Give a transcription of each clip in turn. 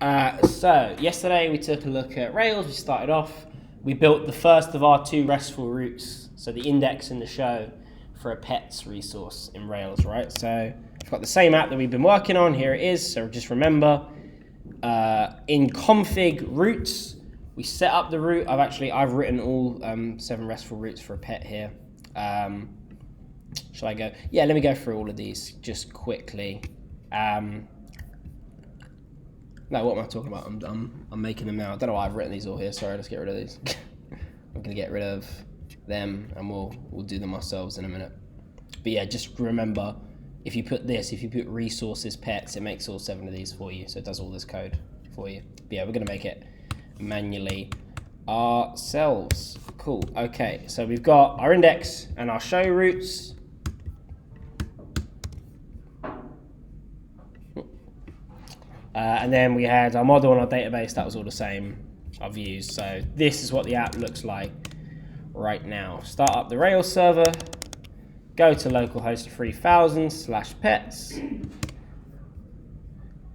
So yesterday we took a look at Rails. We started off. We built the first of our two RESTful routes, so the index and the show, for a pets resource in Rails, right? So I've got the same app that we've been working on. Here it is. So just remember, in config routes, we set up the route. I've written all 7 RESTful routes for a pet here. Shall I go? Yeah, let me go through all of these just quickly. No, what am I talking about? I'm making them now. I don't know why I've written these all here. Sorry, let's get rid of these. I'm gonna get rid of them, and we'll do them ourselves in a minute. But yeah, just remember, if you put resources pets, it makes all 7 of these for you. So it does all this code for you. But yeah, we're gonna make it manually ourselves. Cool. Okay, so we've got our index and our show routes. And then we had our model and our database. That was all the same, our views. So this is what the app looks like right now. Start up the Rails server, go to localhost 3000/pets.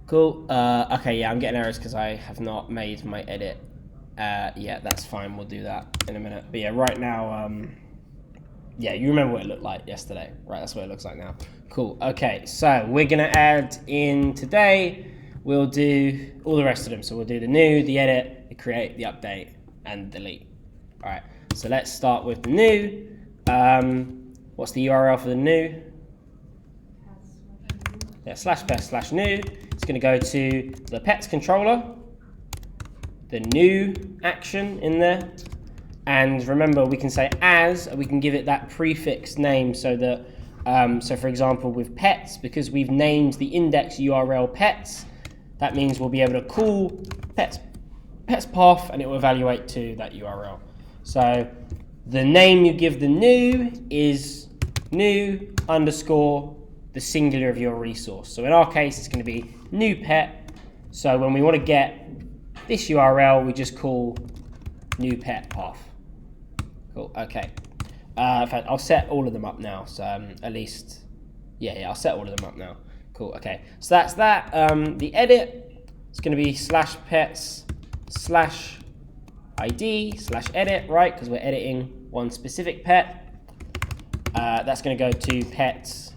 Cool. Okay, yeah, I'm getting errors because I have not made my edit. Yeah, that's fine. We'll do that in a minute. But yeah, right now, yeah, you remember what it looked like yesterday, right? That's what it looks like now. Cool. Okay, so we're gonna add in today. We'll do all the rest of them. So we'll do the new, the edit, the create, the update, and delete. All right, so let's start with the new. What's the URL for the new? Yeah, /pets/new. It's gonna go to the pets controller, the new action in there. And remember, we can say as, we can give it that prefix name so that, so for example, with pets, because we've named the index URL pets, that means we'll be able to call pets path and it will evaluate to that URL. So the name you give the new is new underscore the singular of your resource. So in our case, it's going to be new pet. So when we want to get this URL, we just call new pet path. Cool. Okay. In fact, I'll set all of them up now. So at least, yeah, I'll set all of them up now. Cool. Okay. So that's that. The edit is going to be /pets/id/edit, right? Because we're editing one specific pet. That's going to go to pets.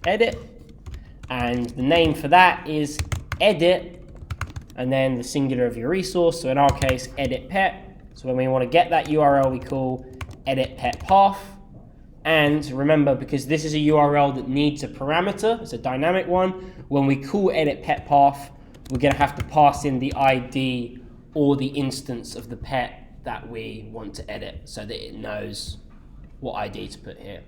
Edit, and the name for that is edit, and then the singular of your resource. So in our case, edit pet. So when we want to get that URL, we call edit pet path. And remember, because this is a URL that needs a parameter, it's a dynamic one, when we call edit pet path, we're going to have to pass in the ID or the instance of the pet that we want to edit so that it knows what ID to put here.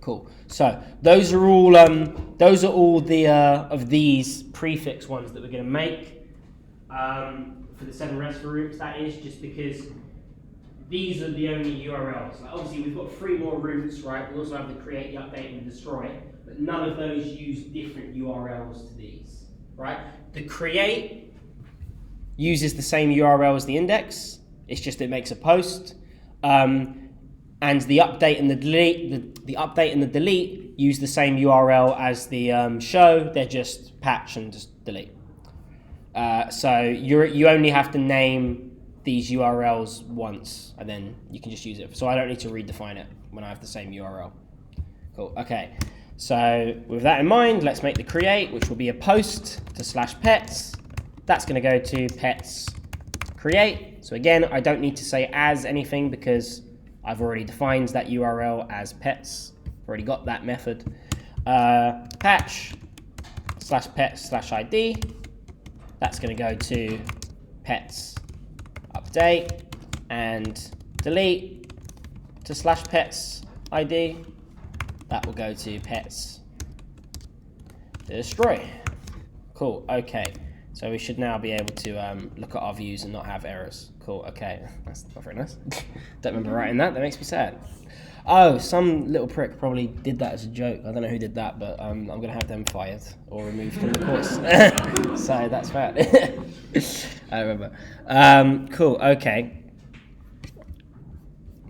Cool. So those are all the of these prefix ones that we're going to make for the 7 RESTful routes. That is just because these are the only URLs. Like obviously, we've got 3 more routes, right? We also have the create, the update, and the destroy, but none of those use different URLs to these, right? The create uses the same URL as the index. It's just it makes a post. And the update and the delete, the update and the delete use the same URL as the show. They're just patch and just delete. So you only have to name these URLs once, and then you can just use it. So I don't need to redefine it when I have the same URL. Cool. Okay. So with that in mind, let's make the create, which will be a post to /pets. That's going to go to pets create. So again, I don't need to say as anything because I've already defined that URL as pets. I've already got that method. Patch /pets/id. That's going to go to pets update, and delete to /pets id. That will go to pets destroy. Cool. Okay. So we should now be able to look at our views and not have errors. Cool. Okay. That's not very nice. Don't remember writing that. That makes me sad. Oh, some little prick probably did that as a joke. I don't know who did that, but I'm going to have them fired or removed from the course. So that's bad. I remember. Cool. Okay.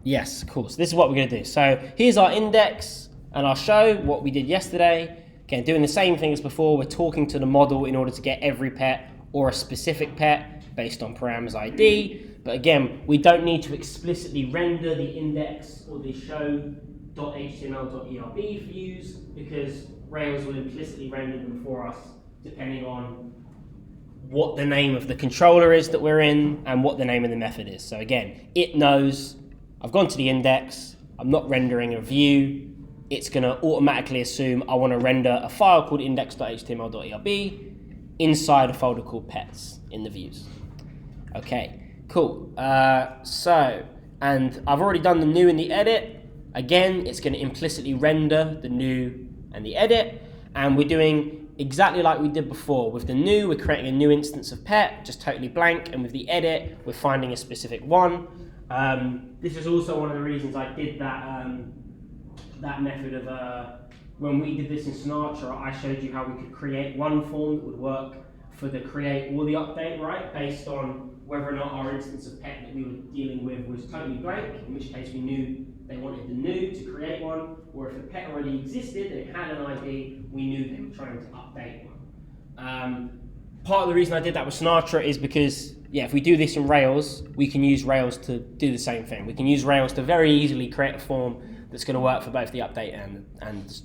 Yes, cool. So this is what we're going to do. So here's our index and our show, what we did yesterday. Again, doing the same thing as before, we're talking to the model in order to get every pet or a specific pet based on params ID. But again, we don't need to explicitly render the index or the show.html.erb views because Rails will implicitly render them for us depending on what the name of the controller is that we're in and what the name of the method is. So again, it knows I've gone to the index, I'm not rendering a view, it's going to automatically assume I want to render a file called index.html.erb inside a folder called pets in the views. Okay, cool. And I've already done the new and the edit. Again, it's going to implicitly render the new and the edit. And we're doing exactly like we did before. With the new, we're creating a new instance of pet, just totally blank. And with the edit, we're finding a specific one. This is also one of the reasons I did that method of, when we did this in Sinatra, I showed you how we could create one form that would work for the create or the update, right? Based on whether or not our instance of pet that we were dealing with was totally blank, in which case we knew they wanted the new to create one, or if the pet already existed and it had an ID, we knew they were trying to update one. Part of the reason I did that with Sinatra is because, yeah, if we do this in Rails, we can use Rails to do the same thing. We can use Rails to very easily create a form that's going to work for both the update and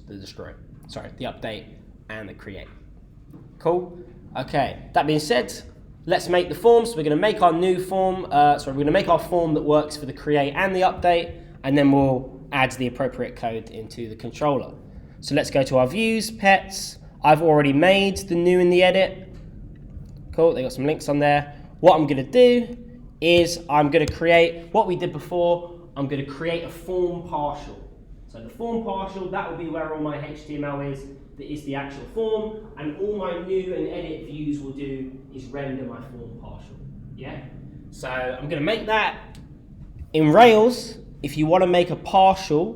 the destroy. Sorry, the update and the create. Cool? Okay, that being said, let's make the form. So we're going to make our new form, we're going to make our form that works for the create and the update, and then we'll add the appropriate code into the controller. So let's go to our views, pets. I've already made the new and the edit. Cool, they got some links on there. What I'm going to do is I'm going to create what we did before. I'm going to create a form partial. So the form partial, that will be where all my HTML is. That is the actual form, and all my new and edit views will do is render my form partial. Yeah? So I'm going to make that. In Rails, if you want to make a partial,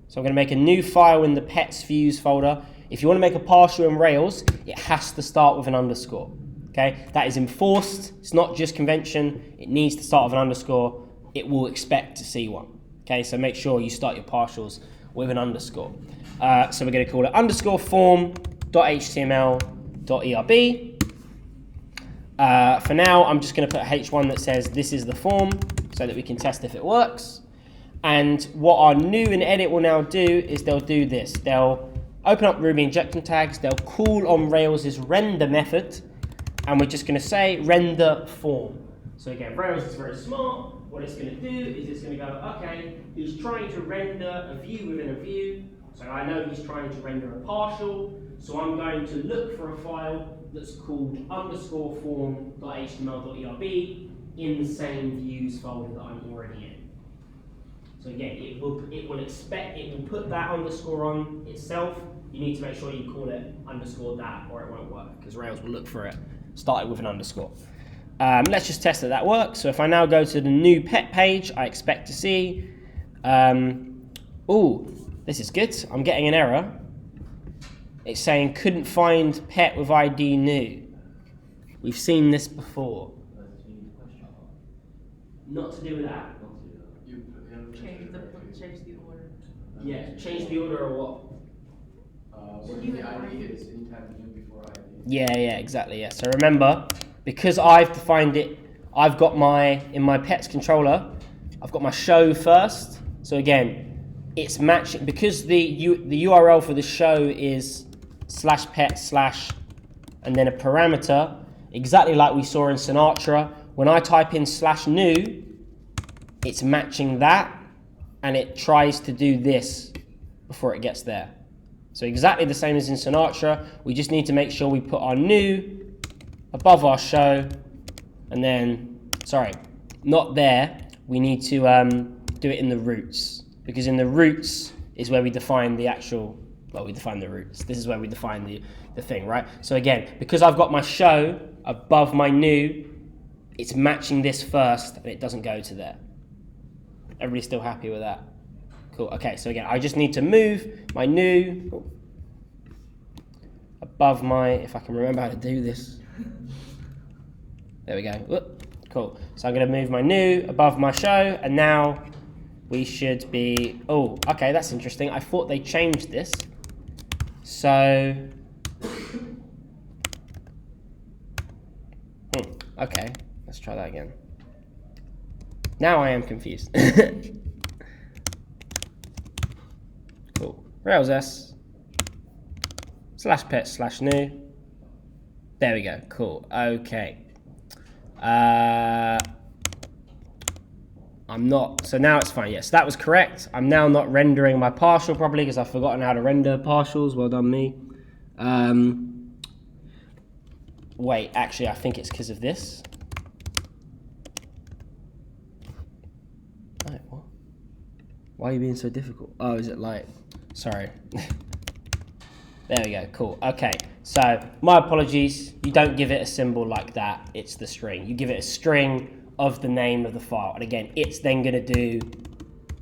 so I'm going to make a new file in the pets views folder. If you want to make a partial in Rails, it has to start with an underscore. Okay? That is enforced. It's not just convention. It needs to start with an underscore. It will expect to see one. Okay? So make sure you start your partials with an underscore. So we're going to call it underscore form.html.erb. For now, I'm just going to put h1 that says this is the form so that we can test if it works. And what our new and edit will now do is they'll do this. They'll open up Ruby injection tags. They'll call on Rails' render method. And we're just going to say render form. So again, Rails is very smart. What it's going to do is it's going to go, okay, he's trying to render a view within a view. So I know he's trying to render a partial, so I'm going to look for a file that's called underscore form.html.erb in the same views folder that I'm already in. So again, it will put that underscore on itself. You need to make sure you call it underscore that or it won't work, because Rails will look for it started with an underscore. Let's just test that works. So if I now go to the new pet page, I expect to see, this is good. I'm getting an error. It's saying couldn't find pet with ID new. We've seen this before. Not to do with that. Change the order. Yeah, change the order or what? Where the ID is anytime new before ID. Yeah, exactly. Yeah. So remember, because I've defined it, I've got in my pets controller, I've got my show first. So again, it's matching because the URL for the show is /pet/ and then a parameter, exactly like we saw in Sinatra. When I type in /new, it's matching that, and it tries to do this before it gets there. So exactly the same as in Sinatra. We just need to make sure we put our new above our show, and then, sorry, not there. We need to do it in the roots, because in the roots is where we define the actual, we define the roots. This is where we define the thing, right? So again, because I've got my show above my new, it's matching this first, and it doesn't go to there. Everybody still happy with that? Cool. Okay, so again, I just need to move my new above my, if I can remember how to do this. There we go. Whoop. Cool. So I'm going to move my new above my show, and now we should be, okay, that's interesting. I thought they changed this. So, okay, let's try that again. Now I am confused. Cool. Rails S /pet/new. There we go. Cool. Okay. I'm not. So now it's fine. Yes, that was correct. I'm now not rendering my partial properly because I've forgotten how to render partials. Well done, me. Wait, actually, I think it's because of this. Wait, what? Why are you being so difficult? Oh, is it like? Sorry. There we go, cool. Okay, so my apologies. You don't give it a symbol like that. It's the string. You give it a string of the name of the file. And again, it's then gonna do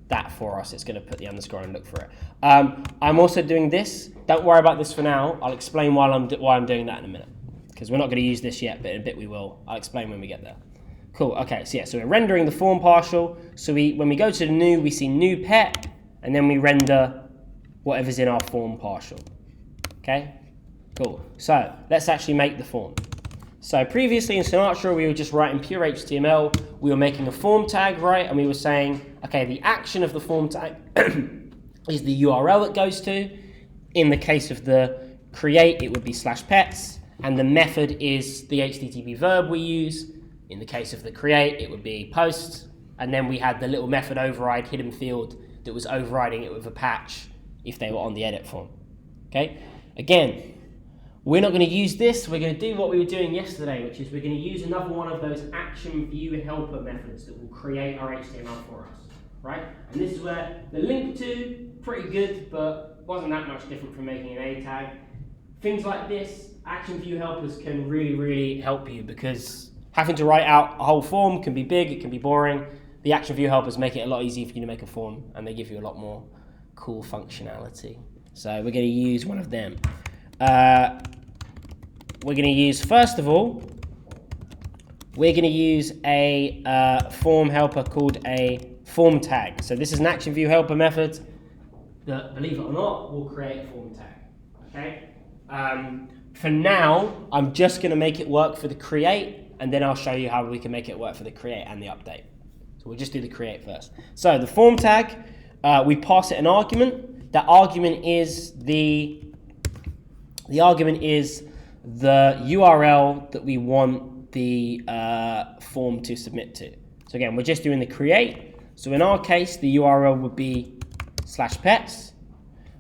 that for us. It's gonna put the underscore and look for it. I'm also doing this. Don't worry about this for now. I'll explain why I'm doing that in a minute. Because we're not gonna use this yet, but in a bit we will. I'll explain when we get there. Cool, okay, so yeah, so we're rendering the form partial. So when we go to the new, we see new pet, and then we render whatever's in our form partial. Okay, cool. So let's actually make the form. So previously in Sinatra, we were just writing pure HTML. We were making a form tag, right? And we were saying, okay, the action of the form tag is the URL it goes to. In the case of the create, it would be /pets. And the method is the HTTP verb we use. In the case of the create, it would be post. And then we had the little method override hidden field that was overriding it with a patch if they were on the edit form. Okay? Again, we're not going to use this. We're going to do what we were doing yesterday, which is we're going to use another one of those action view helper methods that will create our HTML for us, right? And this is where the link to, pretty good, but wasn't that much different from making an A tag. Things like this, action view helpers can really, really help you because having to write out a whole form can be big, it can be boring. The action view helpers make it a lot easier for you to make a form, and they give you a lot more cool functionality. So we're going to use one of them. We're going to use, first of all, we're going to use a form helper called a form tag. So this is an action view helper method that, believe it or not, will create a form tag. Okay. For now, I'm just going to make it work for the create, and then I'll show you how we can make it work for the create and the update. So we'll just do the create first. So the form tag, we pass it an argument. That argument is the URL that we want the form to submit to. So again, we're just doing the create. So in our case, the URL would be /pets.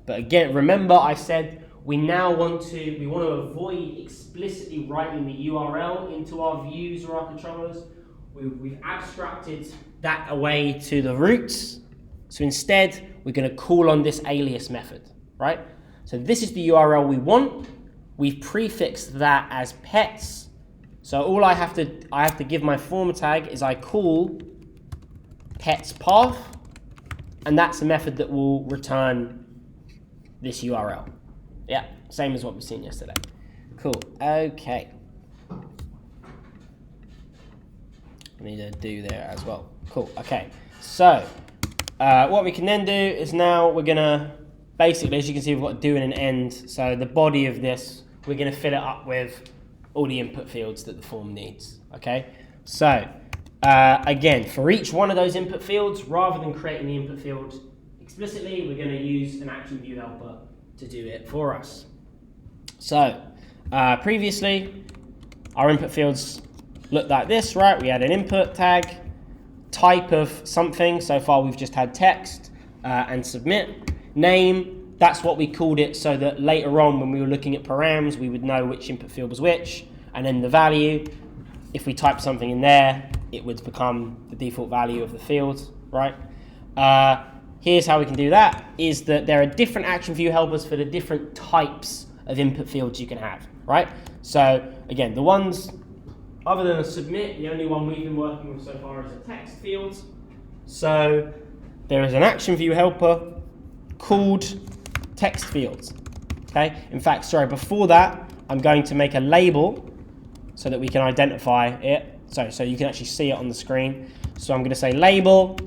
But again, remember I said we want to avoid explicitly writing the URL into our views or our controllers. We've abstracted that away to the roots. So instead, we're going to call on this alias method, right? So this is the URL we want. We've prefixed that as pets. So all I have to give my form tag is I call pets path, and that's a method that will return this URL. Yeah, same as what we've seen yesterday. Cool. Okay. I need to do there as well. Cool. Okay. So what we can then do is now we're gonna basically, as you can see, we've got a do and an end. So the body of this, we're going to fill it up with all the input fields that the form needs, okay? So, again, for each one of those input fields, rather than creating the input field explicitly, we're going to use an action view helper to do it for us. So, previously, our input fields looked like this, right? We had an input tag, type of something. So far, we've just had text and submit. Name, that's what we called it so that later on when we were looking at params, we would know which input field was which. And then the value, if we type something in there, it would become the default value of the field, right? Here's how we can do that, is that there are different action view helpers for the different types of input fields you can have, right? So again, the ones, other than a submit, the only one we've been working with so far is a text field. So there is an action view helper called text fields, okay? In fact, sorry, before that, I'm going to make a label so that we can identify it, so you can actually see it on the screen. So I'm going to say label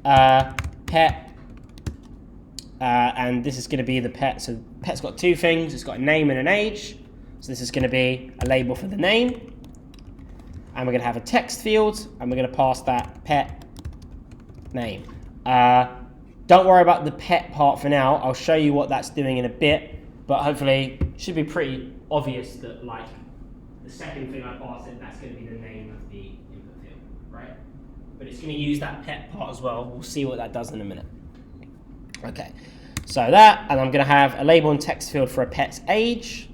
pet and this is going to be the pet. So pet's got two things. It's got a name and an age. So this is going to be a label for the name. And we're going to have a text field, and we're going to pass that pet name. Don't worry about the pet part for now. I'll show you what that's doing in a bit, but hopefully it should be pretty obvious that like the second thing I pass in, that's going to be the name of the input field, right? But it's going to use that pet part as well. We'll see what that does in a minute. Okay, so that, and I'm going to have a label and text field for a pet's age.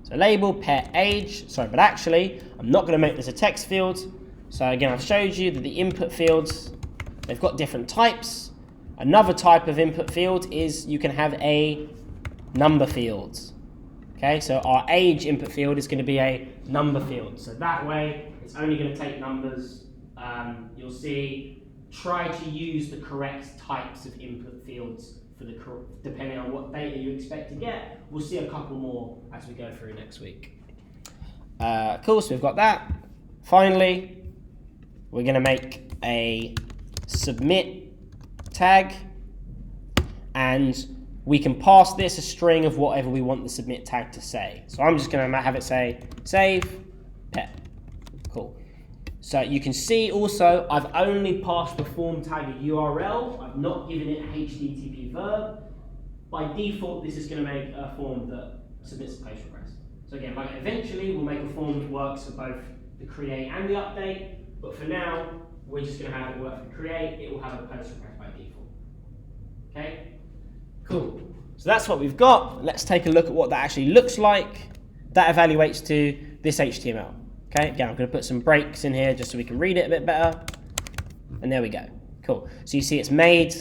So label, pet, age. Sorry, but actually, I'm not going to make this a text field. So again, I've showed you that the input fields, they've got different types. Another type of input field is you can have a number field. Okay, so our age input field is going to be a number field. So that way, it's only going to take numbers. You'll see, try to use the correct types of input fields for the depending on what data you expect to get. We'll see a couple more as we go through next week. Cool, so we've got that. Finally, we're going to make a submit tag, and we can pass this a string of whatever we want the submit tag to say. So I'm just going to have it say save pet. Cool. So you can see also I've only passed the form tag a URL. I've not given it a HTTP verb. By default, this is going to make a form that submits a post request. So again, like eventually we'll make a form that works for both the create and the update. But for now, we're just going to have it work for create. It will have a post request by default. Okay, cool. So that's what we've got. Let's take a look at what that actually looks like. That evaluates to this HTML. Okay, again, I'm going to put some breaks in here just so we can read it a bit better. And there we go. Cool. So you see it's made.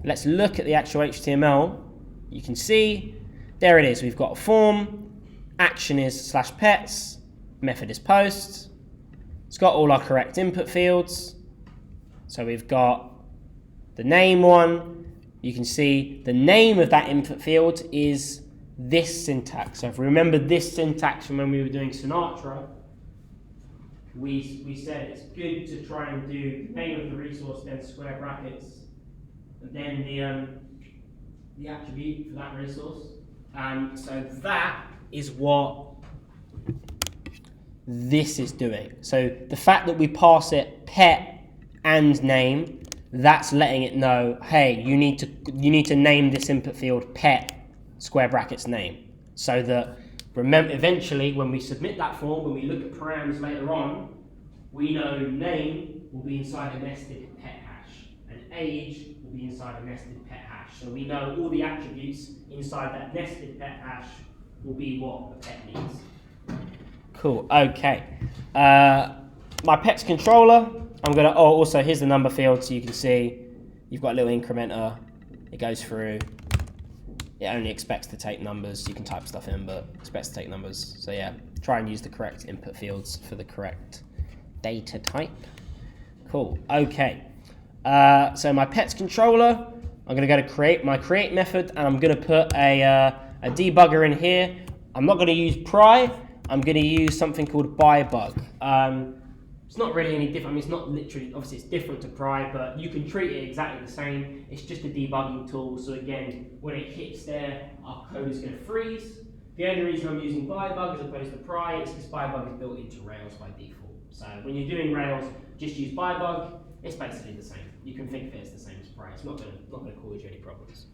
Let's look at the actual HTML. You can see, there it is. We've got a form, action is /pets, method is post. It's got all our correct input fields. So we've got the name one. You can see the name of that input field is this syntax. So if we remember this syntax from when we were doing Sinatra, we said it's good to try and do the name of the resource, then square brackets, and then the attribute for that resource. So that is what this is doing. So the fact that we pass it pet and name, that's letting it know, hey, you need to name this input field pet square brackets name, so that remember eventually when we submit that form, when we look at params later on, we know name will be inside a nested pet hash and age will be inside a nested pet hash. So we know all the attributes inside that nested pet hash will be what the pet needs. Cool. Okay. My pet's controller. I'm gonna. Oh, also here's the number field, so you can see you've got a little incrementer. It goes through. It only expects to take numbers. You can type stuff in, but expects to take numbers. So yeah, try and use the correct input fields for the correct data type. Cool. Okay. So my pet's controller. I'm gonna go to create method, and I'm gonna put a debugger in here. I'm not gonna use pry. I'm gonna use something called bybug. It's not really any different. I mean, it's not literally, obviously it's different to pry, but you can treat it exactly the same. It's just a debugging tool. So again, when it hits there, our code is going to freeze. The only reason I'm using bybug as opposed to pry is because bybug is built into Rails by default. So when you're doing Rails, just use bybug. It's basically the same. You can think of it as the same as pry. It's not going to cause you any problems.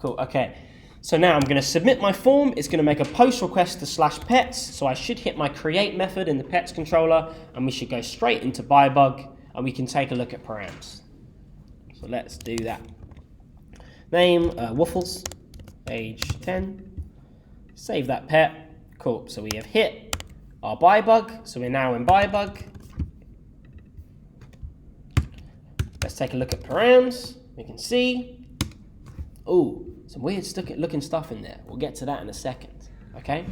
Cool. Okay. So now I'm going to submit my form. It's going to make a post request to /pets. So I should hit my create method in the pets controller, and we should go straight into bybug, and we can take a look at params. So let's do that. Name, Waffles, age 10. Save that pet. Cool. So we have hit our bybug. So we're now in bybug. Let's take a look at params. We can see. Ooh. Some weird looking stuff in there. We'll get to that in a second. Okay?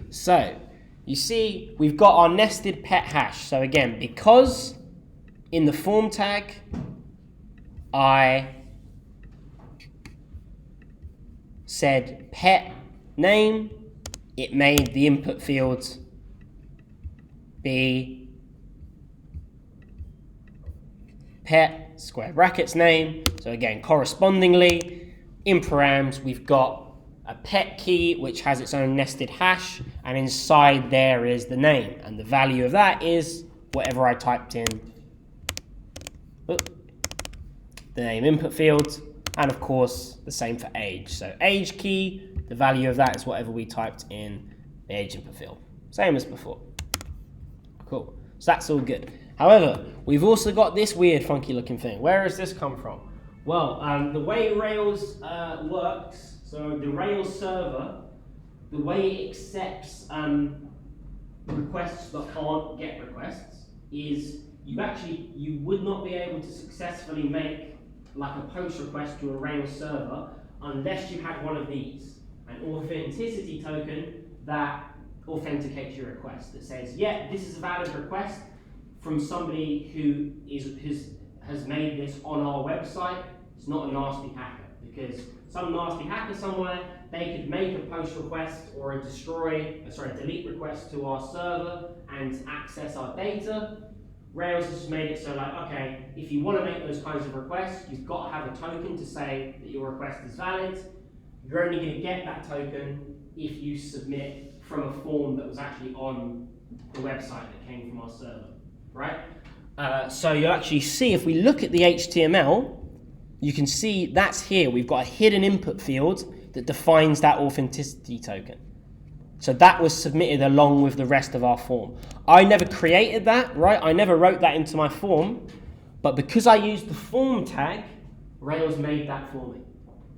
So, you see, we've got our nested pet hash. So again, because in the form tag, I said pet name, it made the input field be pet square brackets name. So again, correspondingly, in params, we've got a pet key which has its own nested hash, and inside there is the name, and the value of that is whatever I typed in the name input field, and of course the same for age. So age key, the value of that is whatever we typed in the age input field, same as before. Cool, so that's all good. However, we've also got this weird funky looking thing. Where has this come from? Well, the way Rails works, so the Rails server, the way it accepts requests that aren't GET requests is you would not be able to successfully make like a post request to a Rails server unless you had one of these, an authenticity token that authenticates your request, that says, yeah, this is a valid request from somebody who has made this on our website. It's not a nasty hacker, because some nasty hacker somewhere, they could make a post request or a delete request to our server and access our data. Rails has just made it so like, okay, if you want to make those kinds of requests, you've got to have a token to say that your request is valid. You're only going to get that token if you submit from a form that was actually on the website that came from our server, right? So you'll actually see, if we look at the HTML, you can see that's here. We've got a hidden input field that defines that authenticity token. So that was submitted along with the rest of our form. I never created that, right? I never wrote that into my form, but because I used the form tag, Rails made that for me.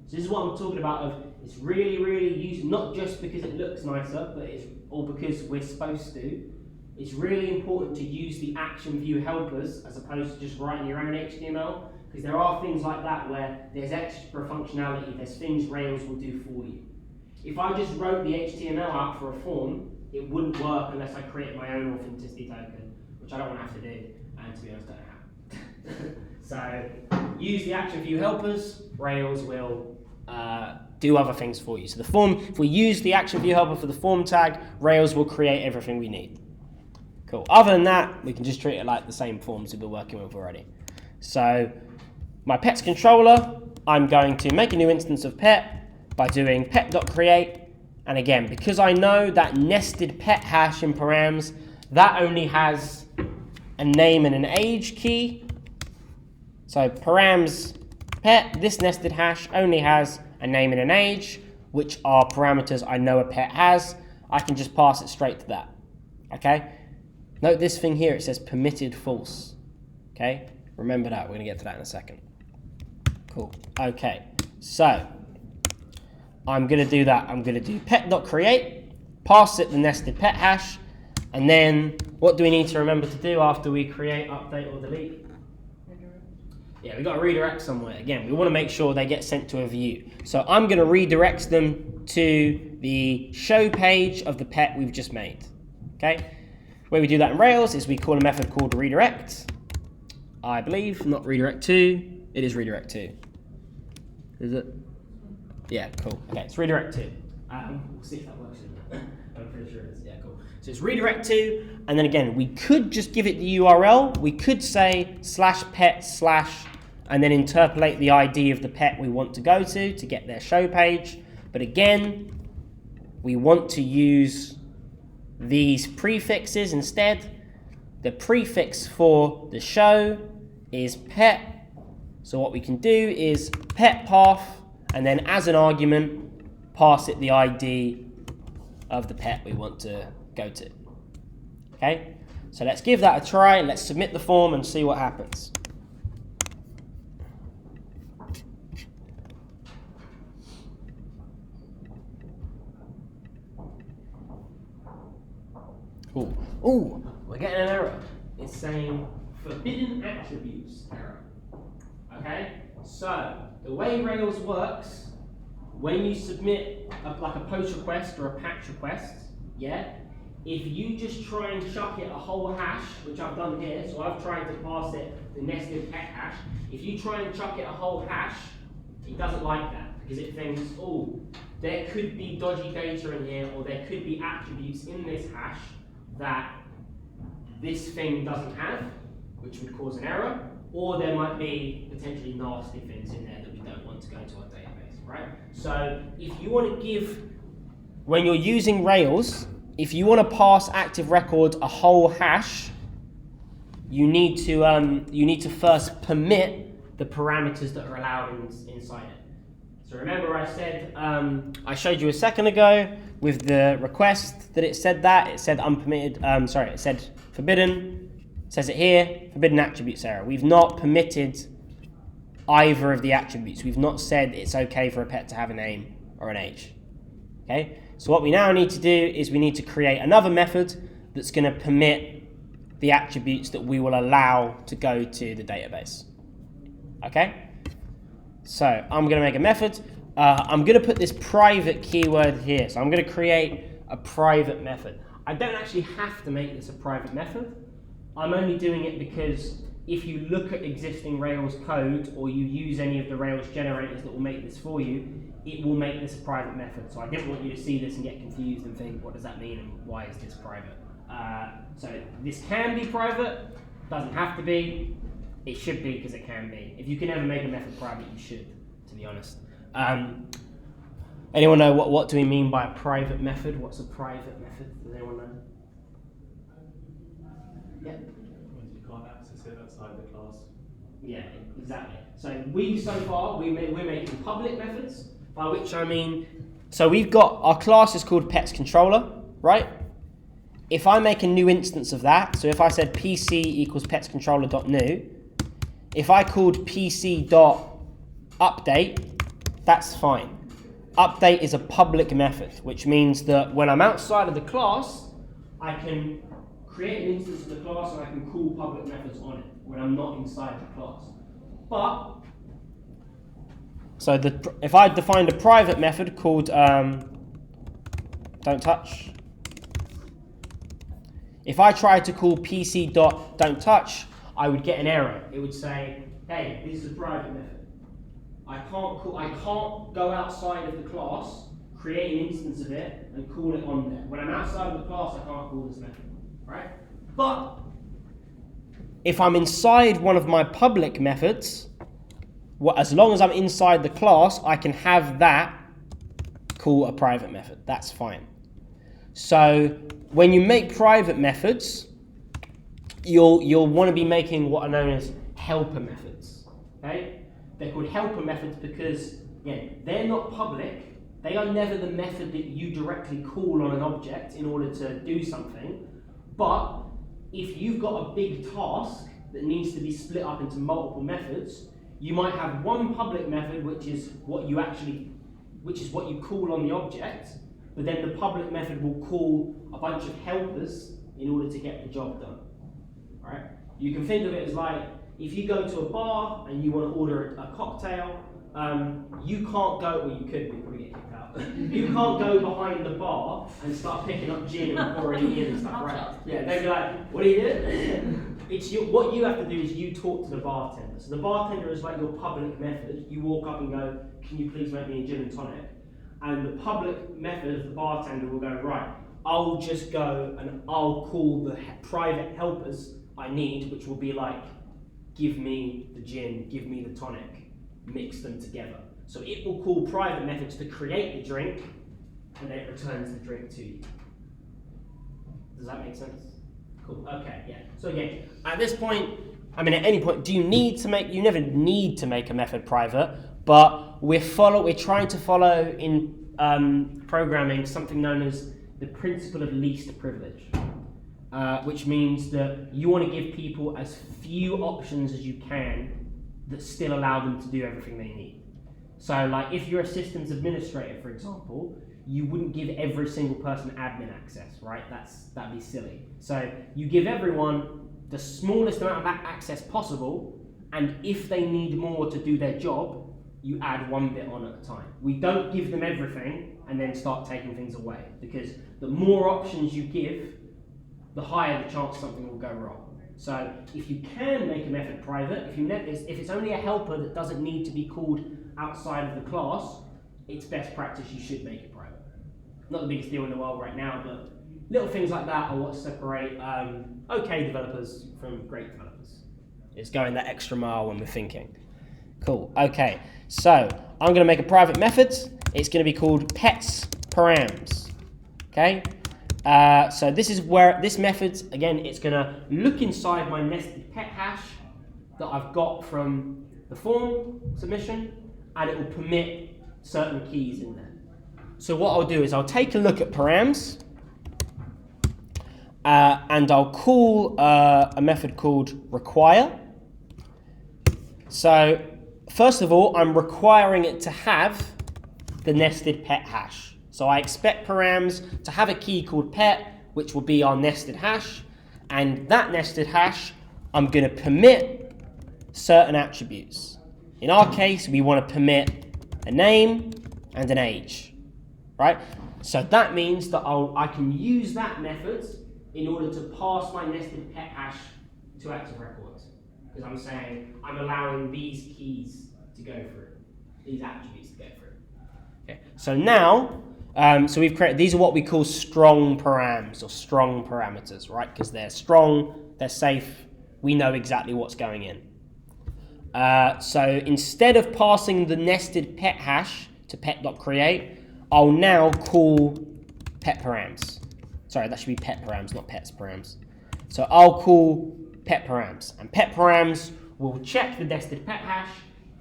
So this is what I'm talking about of it's really, really useful, not just because it looks nicer, but or because we're supposed to. It's really important to use the action view helpers as opposed to just writing your own HTML, because there are things like that where there's extra functionality, there's things Rails will do for you. If I just wrote the HTML out for a form, it wouldn't work unless I create my own authenticity token, which I don't want to have to do, and to be honest, I don't have. So use the action view helpers, Rails will do other things for you. So the form, if we use the action view helper for the form tag, Rails will create everything we need. Cool. Other than that, we can just treat it like the same forms we've been working with already. So my pets controller, I'm going to make a new instance of pet by doing pet.create. And again, because I know that nested pet hash in params, that only has a name and an age key. So params pet, this nested hash only has a name and an age, which are parameters I know a pet has. I can just pass it straight to that. Okay? Note this thing here, it says permitted false. Okay? Remember that, we're going to get to that in a second. Cool. Okay, so I'm going to do that. I'm going to do pet.create, pass it the nested pet hash, and then what do we need to remember to do after we create, update, or delete? Yeah, we've got to redirect somewhere. Again, we want to make sure they get sent to a view. So I'm going to redirect them to the show page of the pet we've just made. Okay? The way we do that in Rails is we call a method called redirect. I believe, not redirect to. It is redirect to. Is it? Yeah, cool. Okay, it's redirect to. We'll see if that works. I'm pretty sure it is. Yeah, cool. So it's redirect to, and then again, we could just give it the URL. We could say /pet/ and then interpolate the ID of the pet we want to go to get their show page. But again, we want to use these prefixes instead. The prefix for the show is pet. So what we can do is pet path, and then as an argument, pass it the ID of the pet we want to go to. Okay, so let's give that a try. Let's submit the form and see what happens. Cool. Ooh, we're getting an error. It's saying forbidden attributes error. Okay, so the way Rails works, when you submit like a post request or a patch request, yeah, if you just try and chuck it a whole hash, which I've done here, so I've tried to pass it the nested pet hash. If you try and chuck it a whole hash, it doesn't like that because it thinks, oh, there could be dodgy data in here, or there could be attributes in this hash that this thing doesn't have, which would cause an error. or there might be potentially nasty things in there that we don't want to go to our database, right? So if you want to give, when you're using Rails, if you want to pass active record a whole hash, you need to first permit the parameters that are allowed inside it. So remember I said, I showed you a second ago with the request that it said unpermitted, it said forbidden, it says it here, forbidden attributes error. We've not permitted either of the attributes. We've not said it's okay for a pet to have a name or an age. Okay? So what we now need to do is we need to create another method that's going to permit the attributes that we will allow to go to the database. Okay? So I'm going to make a method. I'm going to put this private keyword here. So I'm going to create a private method. I don't actually have to make this a private method. I'm only doing it because if you look at existing Rails code or you use any of the Rails generators that will make this for you, it will make this a private method. So I didn't want you to see this and get confused and think, what does that mean and why is this private? So this can be private, doesn't have to be. It should be because it can be. If you can ever make a method private, you should, to be honest. Anyone know what do we mean by a private method? What's a private method? Does anyone know? Yeah. You can't access it outside the class. Yeah, exactly. So we're making public methods, by which I mean, so we've got, our class is called pets controller, right? If I make a new instance of that, so if I said pc equals petscontroller.new, if I called pc.update, that's fine. Update is a public method, which means that when I'm outside of the class, I can create an instance of the class and I can call public methods on it when I'm not inside the class. But, so if I defined a private method called don't touch, if I tried to call pc.don'ttouch, I would get an error. It would say, hey, this is a private method. I can't go outside of the class, create an instance of it, and call it on there. When I'm outside of the class, I can't call this method, right? But if I'm inside one of my public methods, as long as I'm inside the class, I can have that call a private method. That's fine. So when you make private methods, you'll want to be making what are known as helper methods. Okay? They're called helper methods because, again, they're not public. They are never the method that you directly call on an object in order to do something. But if you've got a big task that needs to be split up into multiple methods, you might have one public method, which is what you call on the object, but then the public method will call a bunch of helpers in order to get the job done. Right? You can think of it as like, if you go to a bar and you want to order a cocktail, you can't go, well you could, but you probably get kicked out. You can't go behind the bar and start picking up gin and pouring it in and stuff, right? Yeah, they'd be like, what are you doing? What you have to do is you talk to the bartender. So the bartender is like your public method. You walk up and go, can you please make me a gin and tonic? And the public method of the bartender will go, right, I'll just go and I'll call the private helpers I need, which will be like, give me the gin, give me the tonic, mix them together. So it will call private methods to create the drink, and then it returns the drink to you. Does that make sense? Cool, okay, yeah. So again, at this point, I mean at any point, you never need to make a method private, but we're trying to follow in programming something known as the principle of least privilege. Which means that you want to give people as few options as you can that still allow them to do everything they need. So like if you're a systems administrator, for example, you wouldn't give every single person admin access, right? That'd be silly. So you give everyone the smallest amount of access possible, and if they need more to do their job, you add one bit on at a time. We don't give them everything and then start taking things away, because the more options you give, the higher the chance something will go wrong. So if you can make a method private, if it's only a helper that doesn't need to be called outside of the class, it's best practice, you should make it private. Not the biggest deal in the world right now, but little things like that are what separate okay developers from great developers. It's going that extra mile when we're thinking. Cool. Okay. So I'm going to make a private method. It's going to be called pets params. Okay. So this is where this method, again, it's going to look inside my nested pet hash that I've got from the form submission, and it will permit certain keys in there. So what I'll do is I'll take a look at params, and I'll call a method called require. So first of all, I'm requiring it to have the nested pet hash. So I expect params to have a key called pet, which will be our nested hash, and that nested hash, I'm going to permit certain attributes. In our case, we want to permit a name and an age, right? So that means that I can use that method in order to pass my nested pet hash to active records. Because I'm saying I'm allowing these keys to go through, these attributes to go through. Okay. So now, so we've created, these are what we call strong params or strong parameters, right? Because they're strong, they're safe, we know exactly what's going in. So instead of passing the nested pet hash to pet.create, I'll now call pet params. Sorry, that should be pet params, not pets params. So I'll call pet params, and pet params will check the nested pet hash.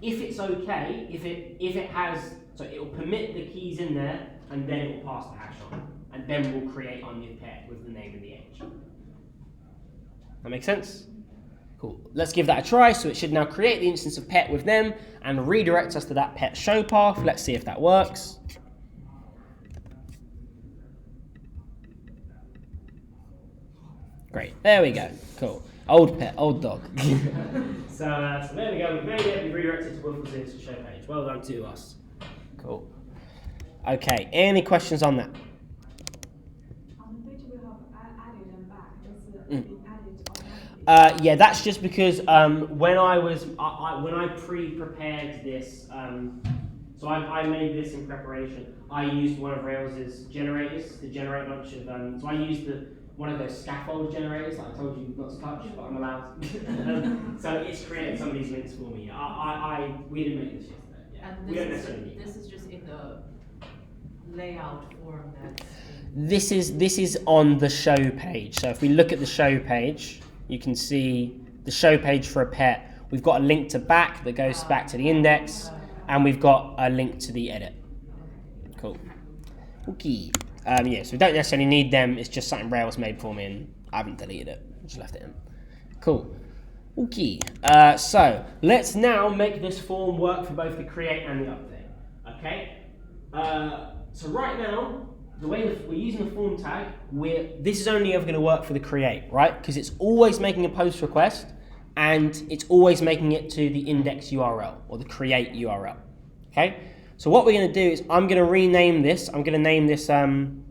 If it's okay, if it has, so it will permit the keys in there, and then it will pass the hash on, and then we'll create our new pet with the name and the age. That make sense? Cool. Let's give that a try. So it should now create the instance of pet with them and redirect us to that pet show path. Let's see if that works. Great. There we go. Cool. Old pet, old dog. So there we go. We've made it. We've redirected to Wolf's instance show page. Well done to us. Cool. Okay. Any questions on that? On the page we have added and back. Does it been added automatically? Yeah, that's just because when I pre-prepared this, so I made this in preparation. I used one of Rails's generators to generate a bunch of. So I used one of those scaffold generators that I told you not to touch, but I'm allowed. So it's created some of these links for me. We didn't make this yesterday. Yeah. And We don't necessarily need this is just in the layout form that's This is on the show page. So if we look at the show page, you can see the show page for a pet. We've got a link to back that goes back to the index, and we've got a link to the edit. Cool. Okay. Yeah, so we don't necessarily need them. It's just something Rails made for me, and I haven't deleted it. I just left it in. Cool. Okay. So let's now make this form work for both the create and the update. Okay. So right now, the way we're using the form tag, this is only ever going to work for the create, right? Because it's always making a post request, and it's always making it to the index URL or the create URL. Okay. So what we're going to do is I'm going to rename this. I'm going to name this. I'm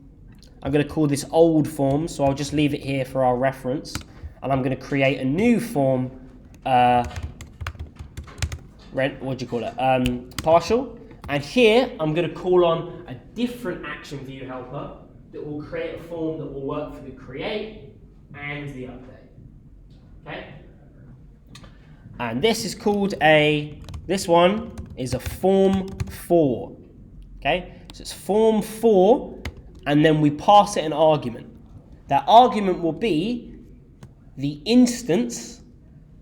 going to call this old form. So I'll just leave it here for our reference, and I'm going to create a new form. What do you call it? Partial. And here I'm going to call on a different action view helper that will create a form that will work for the create and the update. Okay. And this is called this one is a form 4. Okay, so it's form 4, and then we pass it an argument. That argument will be the instance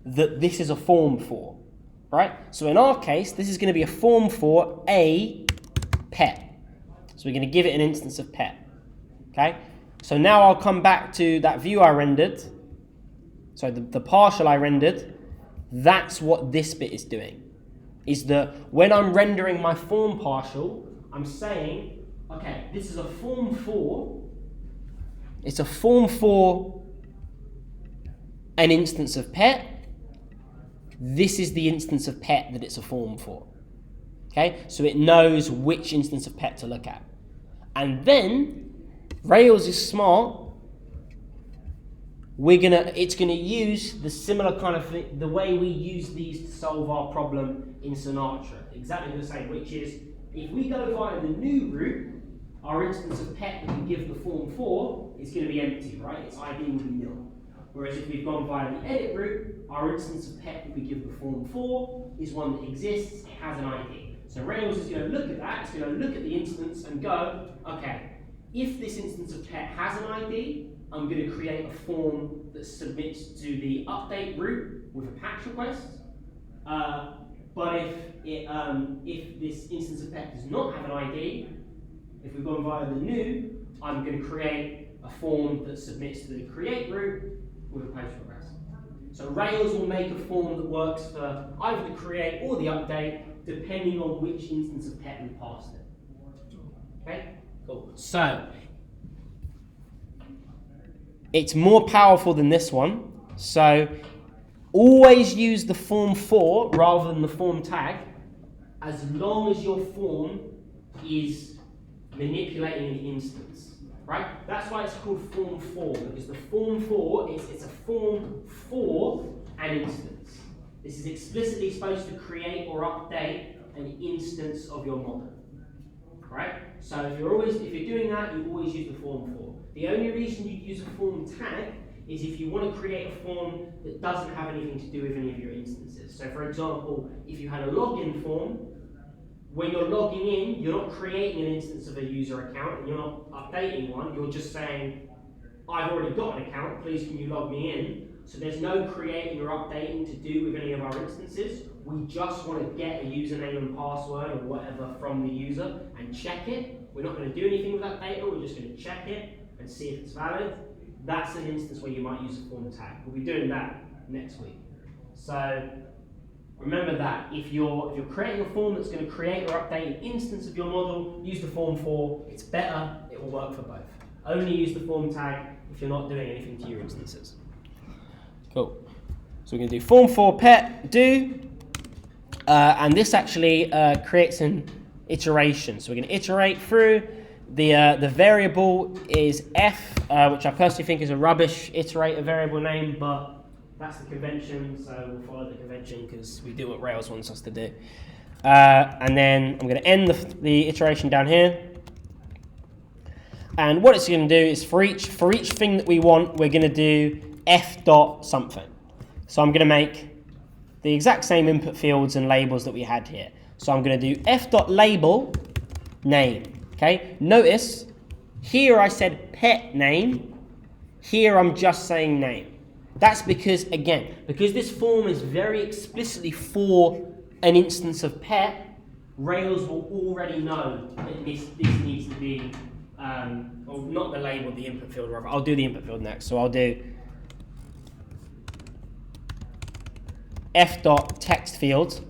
that this is a form for, right? So in our case, this is going to be a form for a pet. So we're going to give it an instance of pet. Okay, so now I'll come back to that view I rendered. So the partial I rendered. That's what this bit is doing. Is that when I'm rendering my form partial, I'm saying, okay, this is a form 4. It's a form for an instance of pet. This is the instance of pet that it's a form for. Okay, so it knows which instance of pet to look at. And then Rails is smart. It's gonna use the similar kind of thing, the way we use these to solve our problem in Sinatra. Exactly the same, which is if we go via the new route, our instance of pet that we give the form for is going to be empty, right? Its ID will be nil. Whereas if we've gone via the edit route, our instance of pet that we give the form for is one that exists, it has an ID. So Rails is going to look at that, it's going to look at the instance and go, okay, if this instance of pet has an ID, I'm going to create a form that submits to the update route with a patch request. But if this instance of pet does not have an ID, if we've gone via the new, I'm going to create a form that submits to the create route with a post request. So Rails will make a form that works for either the create or the update, depending on which instance of pet we passed it. Okay, cool. So it's more powerful than this one. So always use the form for rather than the form tag, as long as your form is manipulating an instance, right? That's why it's called form for, because the form for it's a form for an instance. This is explicitly supposed to create or update an instance of your model, right? So if you're doing that, you always use the form for. The only reason you use a form tag is if you want to create a form that doesn't have anything to do with any of your instances. So for example, if you had a login form, when you're logging in, you're not creating an instance of a user account and you're not updating one, you're just saying, I've already got an account, please can you log me in? So there's no creating or updating to do with any of our instances. We just want to get a username and password or whatever from the user and check it. We're not going to do anything with that data, we're just going to check it and see if it's valid. That's an instance where you might use a form tag. We'll be doing that next week. So remember that if you're creating a form that's going to create or update an instance of your model, use the form for. It's better, it will work for both. Only use the form tag if you're not doing anything to your instances. Cool. So we're going to do form for pet do, and this actually creates an iteration. So we're going to iterate through. The variable is f, which I personally think is a rubbish iterator variable name, but that's the convention, so we'll follow the convention because we do what Rails wants us to do. And then I'm going to end the iteration down here. And what it's going to do is for each thing that we want, we're going to do f dot something. So I'm going to make the exact same input fields and labels that we had here. So I'm going to do f dot label name. Okay, notice here I said pet name, here I'm just saying name. That's because, again, because this form is very explicitly for an instance of pet, Rails will already know that this needs to be, or not the label, the input field, rather. I'll do the input field next, so I'll do f dot text field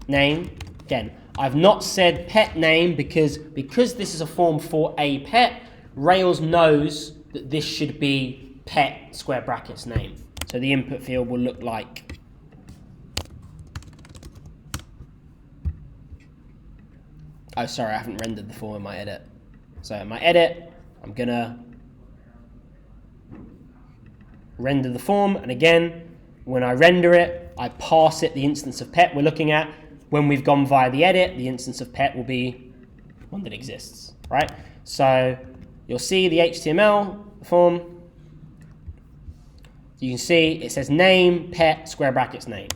name, again. I've not said pet name because this is a form for a pet, Rails knows that this should be pet square brackets name. So the input field will look like oh, sorry, I haven't rendered the form in my edit. So in my edit, I'm gonna render the form, and again, when I render it, I pass it the instance of pet we're looking at. When we've gone via the edit, the instance of pet will be one that exists, right? So you'll see the HTML form. You can see it says name, pet, square brackets name.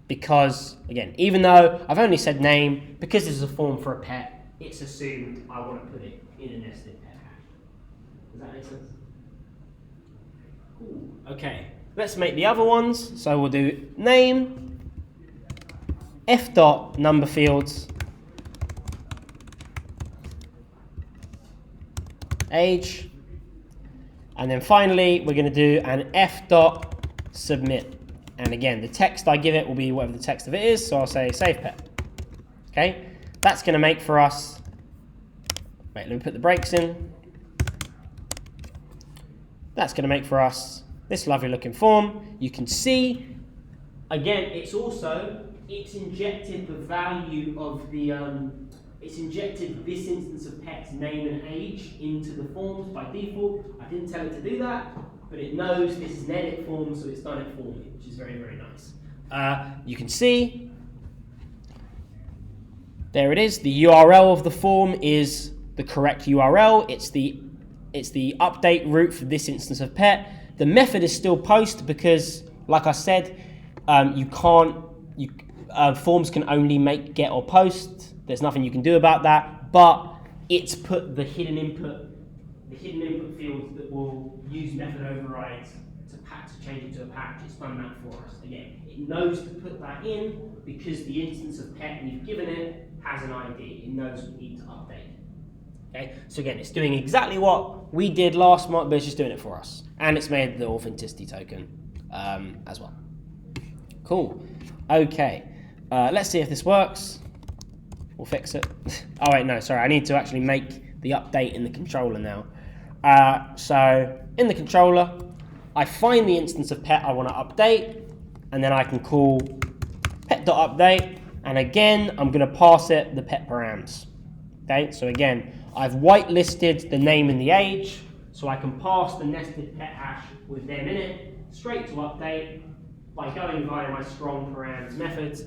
Because, again, even though I've only said name, because this is a form for a pet, it's assumed I want to put it in a nested pet hash. Does that make sense? Cool. Okay, let's make the other ones. So we'll do name, f dot number fields, age, and then finally we're going to do an f dot submit. And again, the text I give it will be whatever the text of it is, so I'll say save pet. Okay, that's going to make for us, wait, let me put the brakes in. That's going to make for us this lovely looking form. You can see, again, it's injected the value of the, it's injected this instance of pet's name and age into the forms by default. I didn't tell it to do that, but it knows this is an edit form, so it's done it for me, which is very, very nice. You can see, there it is. The URL of the form is the correct URL. It's the update route for this instance of pet. The method is still post because, like I said, forms can only make get or post. There's nothing you can do about that, but it's put the hidden input fields that will use method overrides to change it to a patch. It's done that for us. Again, it knows to put that in because the instance of pet we've given it has an ID. It knows we need to update it. Okay, so again, it's doing exactly what we did last month, but it's just doing it for us. And it's made the authenticity token as well. Cool. Okay, let's see if this works. We'll fix it. Oh wait, no, sorry. I need to actually make the update in the controller now. So in the controller, I find the instance of pet I want to update, and then I can call pet.update, and again, I'm going to pass it the pet params. Okay, so again, I've whitelisted the name and the age, so I can pass the nested pet hash with them in it straight to update by going via my strong params methods,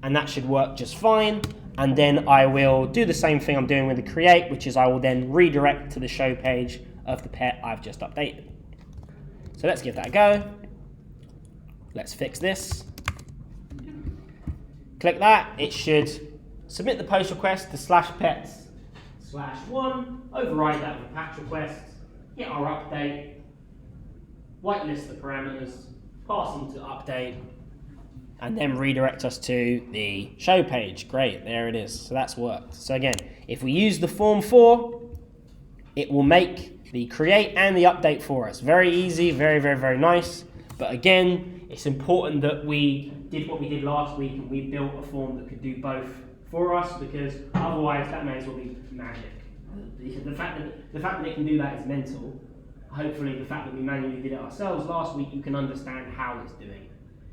and that should work just fine. And then I will do the same thing I'm doing with the create, which is I will then redirect to the show page of the pet I've just updated. So let's give that a go. Let's fix this. Click that. It should submit the post request to /pets/1, override that with patch request, get our update, whitelist the parameters, pass them to update, and then redirect us to the show page. Great, there it is. So that's worked. So again, if we use the form 4, it will make the create and the update for us. Very easy, very, very, very nice. But again, it's important that we did what we did last week and we built a form that could do both for us, because otherwise that may as well be magic. The fact that it can do that is mental. Hopefully the fact that we manually did it ourselves last week, you can understand how it's doing it.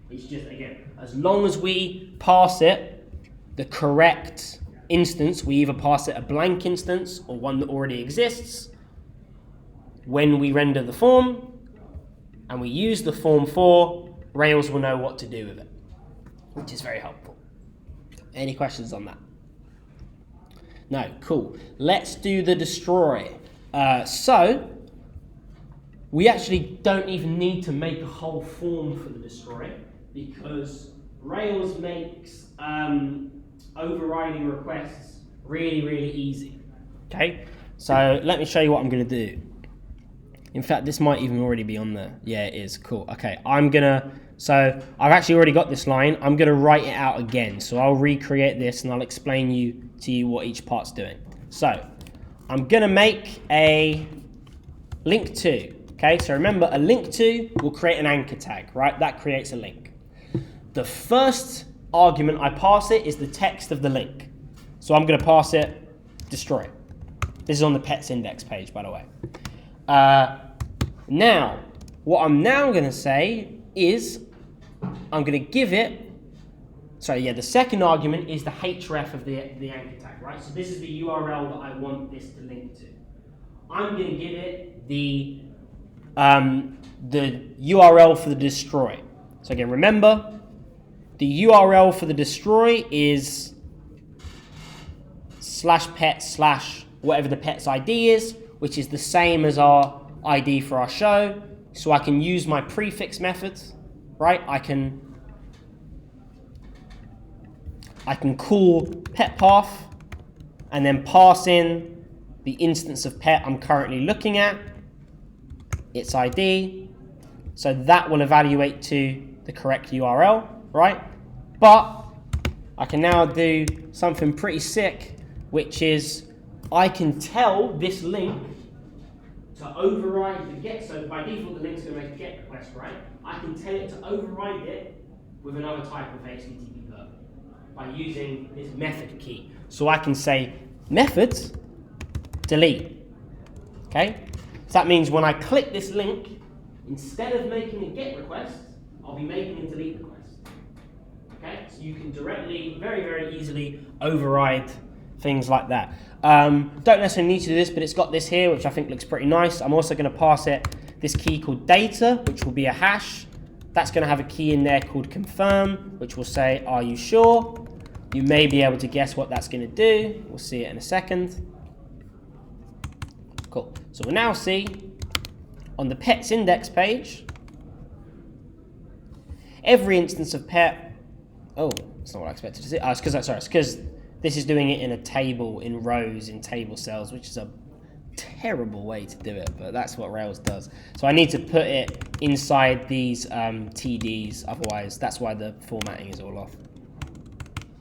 It's just, again, as long as we pass it the correct instance, we either pass it a blank instance or one that already exists, when we render the form and we use the form 4, Rails will know what to do with it, which is very helpful. Any questions on that? No, cool. Let's do the destroy. So we actually don't even need to make a whole form for the destroy, because Rails makes overriding requests really, really easy. Okay, so let me show you what I'm going to do. In fact, this might even already be on there. Yeah, it is. Cool. Okay, so I've actually already got this line. I'm going to write it out again. So I'll recreate this and I'll explain to you what each part's doing. So I'm going to make a link to. Okay, so remember, a link to will create an anchor tag, right? That creates a link. The first argument I pass it is the text of the link. So I'm going to pass it destroy. This is on the pets index page, by the way. Now, what I'm now going to say is I'm going to give it, the second argument is the href of the anchor tag, right? So this is the URL that I want this to link to. I'm going to give it the URL for the destroy. So again, remember, the URL for the destroy is /pet/ whatever the pet's ID is, which is the same as our ID for our show. So I can use my prefix methods, right? I can call pet path and then pass in the instance of pet I'm currently looking at, its ID. So that will evaluate to the correct URL, right? But I can now do something pretty sick, which is I can tell this link to override the get. So by default, the link's going to make a get request, right? I can tell it to override it with another type of HTTP verb by using this method key. So I can say methods delete. Okay? So that means when I click this link, instead of making a get request, I'll be making a delete request. Okay? So you can directly, very, very easily override things like that. Don't necessarily need to do this, but it's got this here, which I think looks pretty nice. I'm also going to pass it this key called data, which will be a hash. That's going to have a key in there called confirm, which will say, are you sure? You may be able to guess what that's going to do. We'll see it in a second. Cool. So we'll now see on the pets index page, every instance of pet, oh, that's not what I expected to see. It's because this is doing it in a table, in rows, in table cells, which is a terrible way to do it, but that's what Rails does. So I need to put it inside these TDs, otherwise that's why the formatting is all off.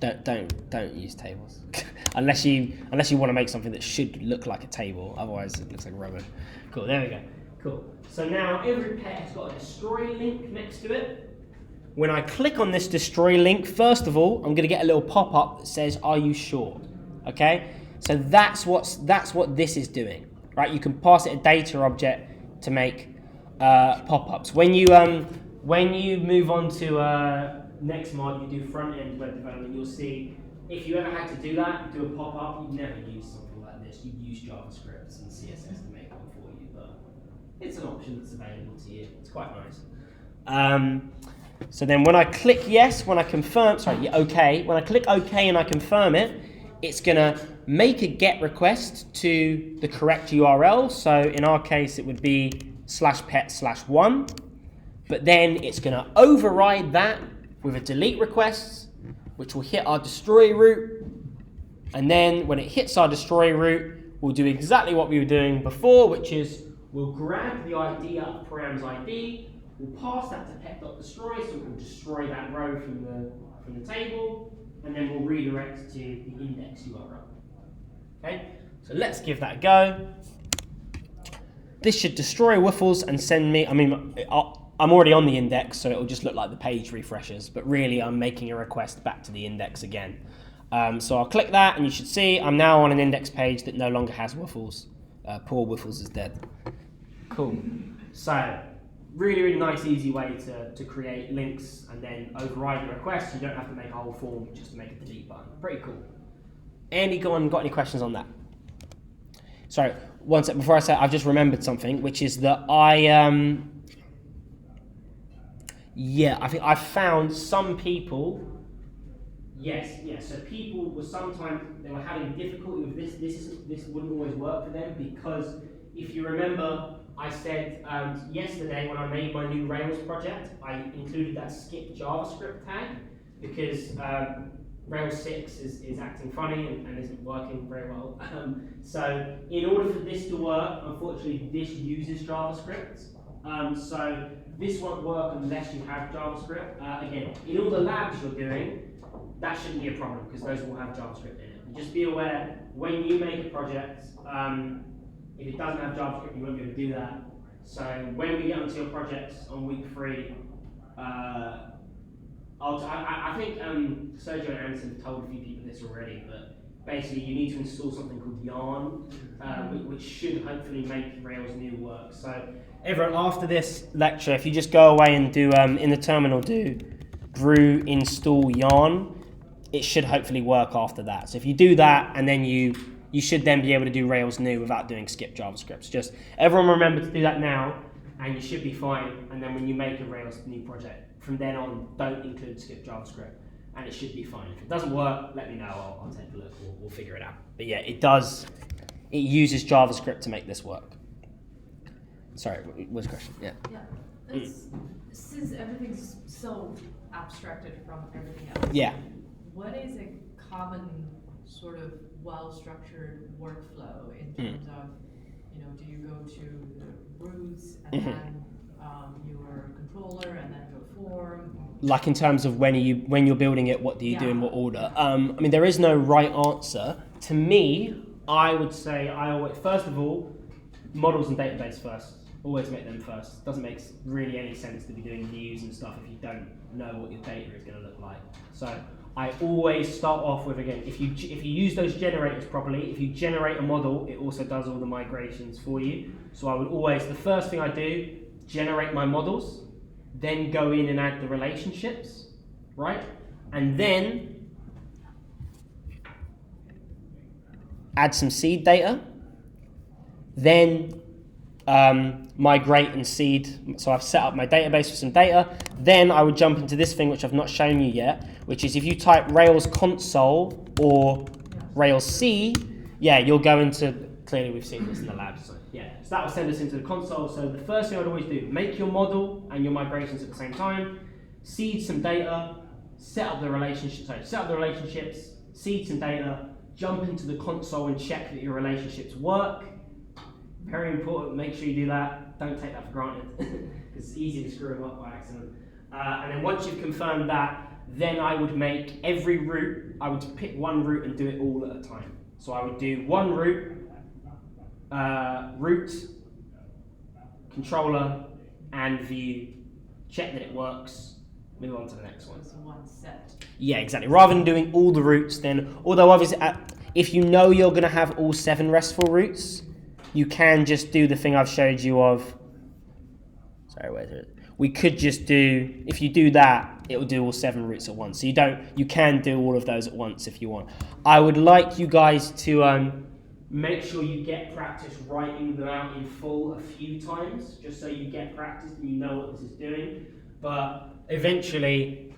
Don't use tables unless you want to make something that should look like a table, otherwise it looks like rubbish. Cool, there we go. Cool. So now every pet has got a destroy link next to it. When I click on this destroy link, first of all, I'm going to get a little pop-up that says, "Are you sure?" Okay. So that's what this is doing, right? You can pass it a data object to make pop-ups. When you move on to next mod, you do front-end web development, you'll see if you ever had to do that, do a pop-up, you'd never use something like this. You'd use JavaScript and CSS to make one for you, but it's an option that's available to you. It's quite nice. So then when I click yes, when I confirm, OK, when I click OK and I confirm it, it's going to make a GET request to the correct URL. So in our case, it would be /pet/1. But then it's going to override that with a delete request, which will hit our destroy root. And then when it hits our destroy root, we'll do exactly what we were doing before, which is we'll grab the ID out of params ID, we'll pass that to pet.destroy, so we'll destroy that row from the table, and then we'll redirect to the index URL. Okay, so let's give that a go. This should destroy Woofles and send me, I'm already on the index, so it'll just look like the page refreshes, but really I'm making a request back to the index again. So I'll click that, and you should see I'm now on an index page that no longer has Woofles. Poor Woofles is dead. Cool. So, really, really nice, easy way to create links and then override the request. You don't have to make a whole form just to make a delete button. Pretty cool. Andy, got any questions on that? Sorry, one sec, before I say it, I've just remembered something, which is that I think I found some people, so people were sometimes, they were having difficulty with this wouldn't always work for them, because if you remember, I said yesterday when I made my new Rails project, I included that skip JavaScript tag, because Rails 6 is acting funny and isn't working very well. So in order for this to work, unfortunately this uses JavaScript. So this won't work unless you have JavaScript. Again, in all the labs you're doing, that shouldn't be a problem because those will have JavaScript in it. And just be aware, when you make a project, if it doesn't have JavaScript, you won't be able to do that. So when we get onto your projects on week 3, I think Sergio and Anson told a few people this already, but basically you need to install something called Yarn, which should hopefully make Rails new work. So everyone, after this lecture, if you just go away and do, in the terminal, do brew install Yarn, it should hopefully work after that. So if you do that, and then you should then be able to do Rails new without doing skip JavaScript. Just everyone remember to do that now, and you should be fine. And then when you make a Rails new project, from then on, don't include skip JavaScript, and it should be fine. If it doesn't work, let me know. I'll take a look. We'll figure it out. But yeah, it does. It uses JavaScript to make this work. Sorry, what was the question? Yeah. Yeah. Since everything's so abstracted from everything else. Yeah. What is a common sort of well-structured workflow in terms of, do you go to the roots and then your controller and then your form? Like in terms of when you're building it, what do you do in what order? There is no right answer. To me, I would say first of all, models and database first. Always make them first. Doesn't make really any sense to be doing views and stuff if you don't know what your data is going to look like. So I always start off with, again, if you use those generators properly, if you generate a model, it also does all the migrations for you. So I would always, the first thing I do, generate my models, then go in and add the relationships, right? And then add some seed data, then migrate and seed. So I've set up my database with some data. Then I would jump into this thing, which I've not shown you yet, which is if you type Rails console or Rails C, you'll go into clearly we've seen this in the lab. So yeah, so that will send us into the console. So the first thing I'd always do, make your model and your migrations at the same time, seed some data, set up the relationships, seed some data, jump into the console and check that your relationships work. Very important, make sure you do that. Don't take that for granted, because it's easy to screw them up by accident. And then once you've confirmed that, then I would make every route, I would pick one route and do it all at a time. So I would do one route, route, controller, and view, check that it works, move on to the next one. So it's one set. Yeah, exactly. Rather than doing all the routes, then, although obviously, if you know you're going to have all 7 RESTful routes, you can just do the thing I've showed you of. Sorry, wait a minute. We could just do, if you do that, it will do all 7 routes at once. So you can do all of those at once if you want. I would like you guys to make sure you get practice writing them out in full a few times, just so you get practice and you know what this is doing. But eventually,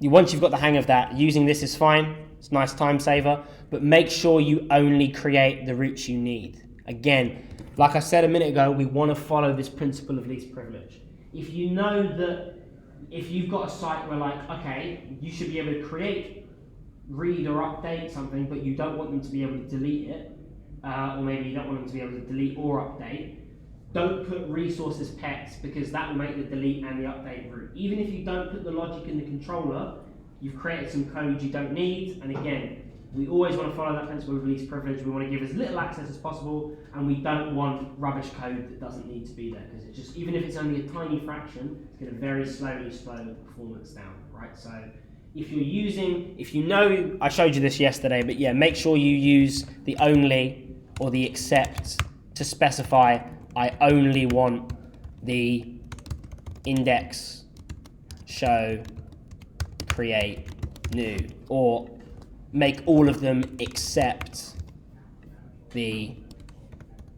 once you've got the hang of that, using this is fine. It's a nice time saver, but make sure you only create the routes you need. Again, like I said a minute ago, we want to follow this principle of least privilege. If you know that if you've got a site where okay, you should be able to create, read or update something, but you don't want them to be able to delete it, or maybe you don't want them to be able to delete or update, don't put resources pets, because that will make the delete and the update route. Even if you don't put the logic in the controller, you've created some code you don't need. And again, we always want to follow that principle of least privilege. We want to give as little access as possible, and we don't want rubbish code that doesn't need to be there, because it's just, even if it's only a tiny fraction, it's going to very slowly slow the performance down, right? So if you know, I showed you this yesterday, but yeah, make sure you use the only or the except to specify, I only want the index, show, create, new, or make all of them except the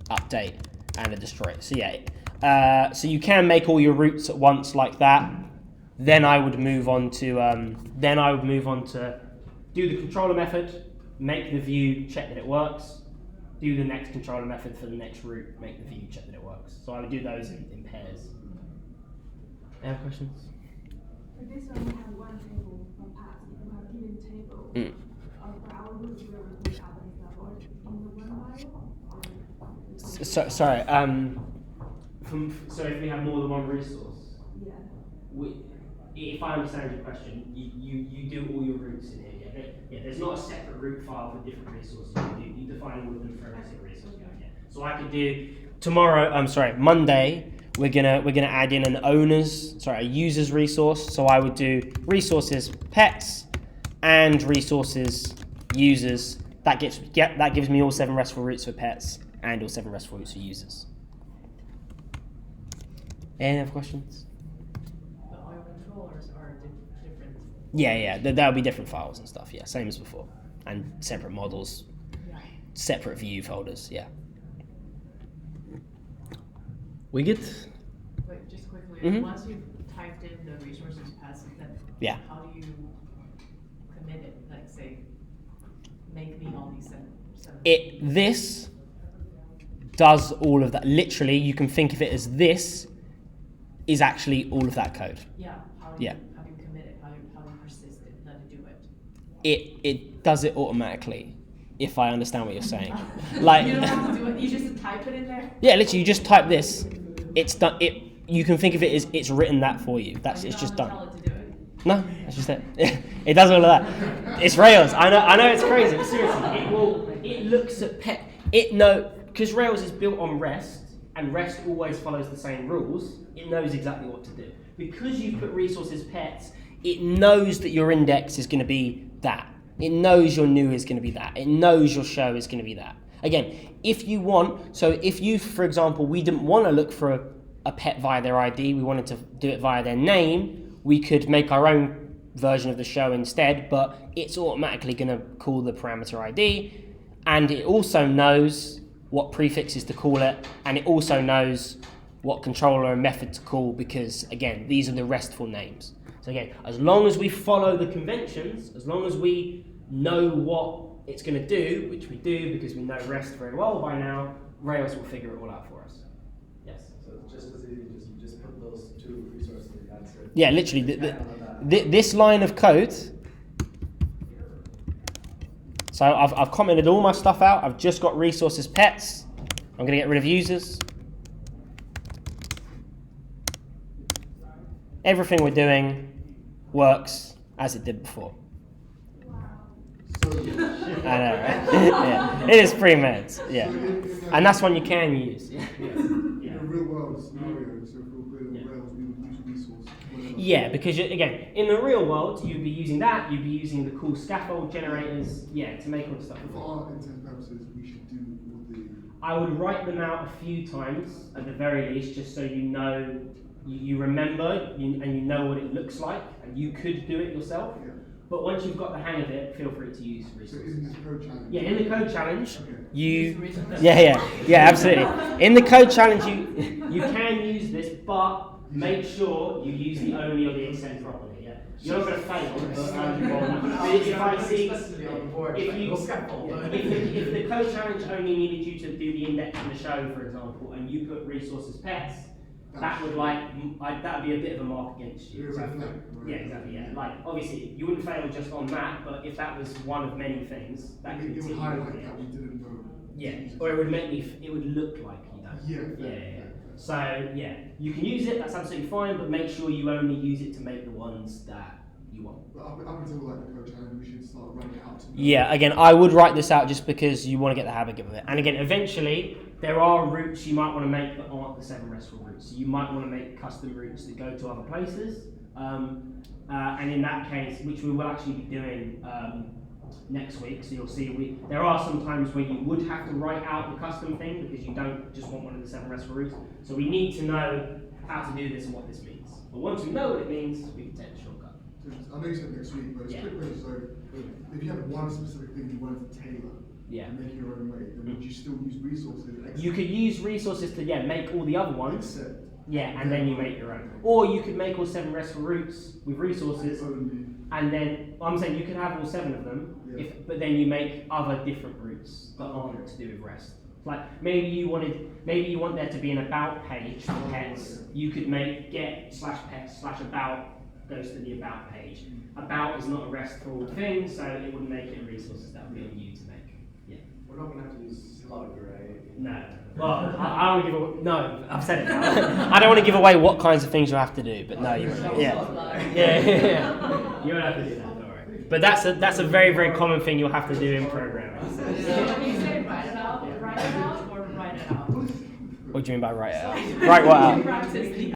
update and the destroy. So yeah, so you can make all your routes at once like that. Then I would move on to do the controller method, make the view, check that it works. Do the next controller method for the next route, make the view, check that it works. So I would do those in pairs. Any other questions? For this one, we have one table from Pat. If we have a given table, for our routes, we will put other stuff or in the one file. Sorry. So if we have more than one resource, Yeah. If I understand your question, you do all your routes in here. Yeah, there's not a separate route file for different resources. You define all of them for every single resource. Yeah. So I could do Monday. We're gonna add in a user's resource. So I would do resources pets and resources users. That gives me all 7 RESTful routes for pets and all 7 RESTful routes for users. Any other questions? But all your controllers are different. Yeah, there'll be different files and stuff. Yeah, same as before, and separate models, separate view folders. Yeah. We good? Wait, just quickly. Mhm. Once you've typed in the resources pass, then Yeah. how do you commit it? Like, say, make me all these seven. This does all of that. Literally, you can think of it as this is actually all of that code. Yeah. How do Yeah. you commit it? How do you persist it? Let it do it. It does it automatically, if I understand what you're saying. Like, You don't have to do it. You just type it in there. yeah, literally, you just type this. It's done. You can think of it as it's written that for you. It's just done. Tell it to do it. No, that's just it. It does all of that. It's Rails. I know it's crazy, but seriously, it looks at because Rails is built on REST, and REST always follows the same rules. It knows exactly what to do. Because you've put resources pets, it knows that your index is going to be that. It knows your new is going to be that. It knows your show is going to be that. Again, if you, for example, we didn't want to look for a pet via their ID, we wanted to do it via their name, we could make our own version of the show instead, but it's automatically going to call the parameter ID, and it also knows what prefixes to call it, and it also knows what controller and method to call, because, again, these are the RESTful names. So again, as long as we follow the conventions, as long as we know what it's going to do, which we do because we know REST very well by now, Rails will figure it all out for us. Yes. So it's just as easy, you just put those two resources and that's it. Yeah, literally, this line of code. So I've commented all my stuff out. I've just got resources pets. I'm going to get rid of users. Everything we're doing works as it did before. So, I know, right? Yeah. It is pretty mad. Yeah. And that's one you can use. Yeah. in a real world scenario, so if we're building Rails, we would use a resource, whatever. Yeah, because again, in the real world, you'd be using that. You'd be using the cool scaffold generators, yeah, to make all the stuff. For our intent purposes, we should do all the. I would write them out a few times at the very least, just so you know, you remember, and you know what it looks like, and you could do it yourself. Yeah. But once you've got the hang of it, feel free to use So resources. in this code challenge. Yeah, in the code challenge, Okay. you, yeah, absolutely. In the code challenge, you can use this, but make sure you use the only or the extend properly. Yeah, you're not going to fail. But if I see, if the code challenge only needed you to do the index and the show, for example, and you put resources pets, that would that would be a bit of a mark against you. It's a flag, right? Yeah, exactly. Yeah, like obviously you wouldn't fail just on that, but if that was one of many things, that could It would continue. highlight that we didn't know. Yeah, or it would make me. It would look like you don't. Yeah. Yeah. So yeah, you can use it. That's absolutely fine, but make sure you only use it to make the ones that you want. But up until like the code challenge, we should start writing it out to know. Yeah. Again, I would write this out just because you want to get the habit of it. And again, eventually there are routes you might want to make that aren't the 7 RESTful routes. So you might want to make custom routes that go to other places. And in that case, which we will actually be doing next week, so you'll see there are some times where you would have to write out the custom thing because you don't just want one of the 7 RESTful routes. So we need to know how to do this and what this means. But once we know what it means, we can take the shortcut. I know you said next week, but it's Yeah. quick question. So if you had one specific thing you wanted to tailor Yeah. and make it your own way, then would you still use resources? You could use resources to make all the other ones. Except Yeah, and then you make your own. Or you could make all 7 RESTful routes with resources, only. and then I'm saying you could have all 7 of them, Yeah. but then you make other different routes that aren't to do with REST. Like maybe you want there to be an about page for pets. You could make get/pets/about goes to the about page. About is not a RESTful thing, so it wouldn't make it resources that would be on you to make. Yeah. We're not gonna have to use slug, right? No. Well, I don't give away. No, I've said it now. I don't want to give away what kinds of things you have to do, but no, you won't. Yeah. You won't have to do that. Don't worry. But that's a very, very common thing you'll have to do in programming. So when you say write it out or write it out? What do you mean by write it out? Write what out? Practice the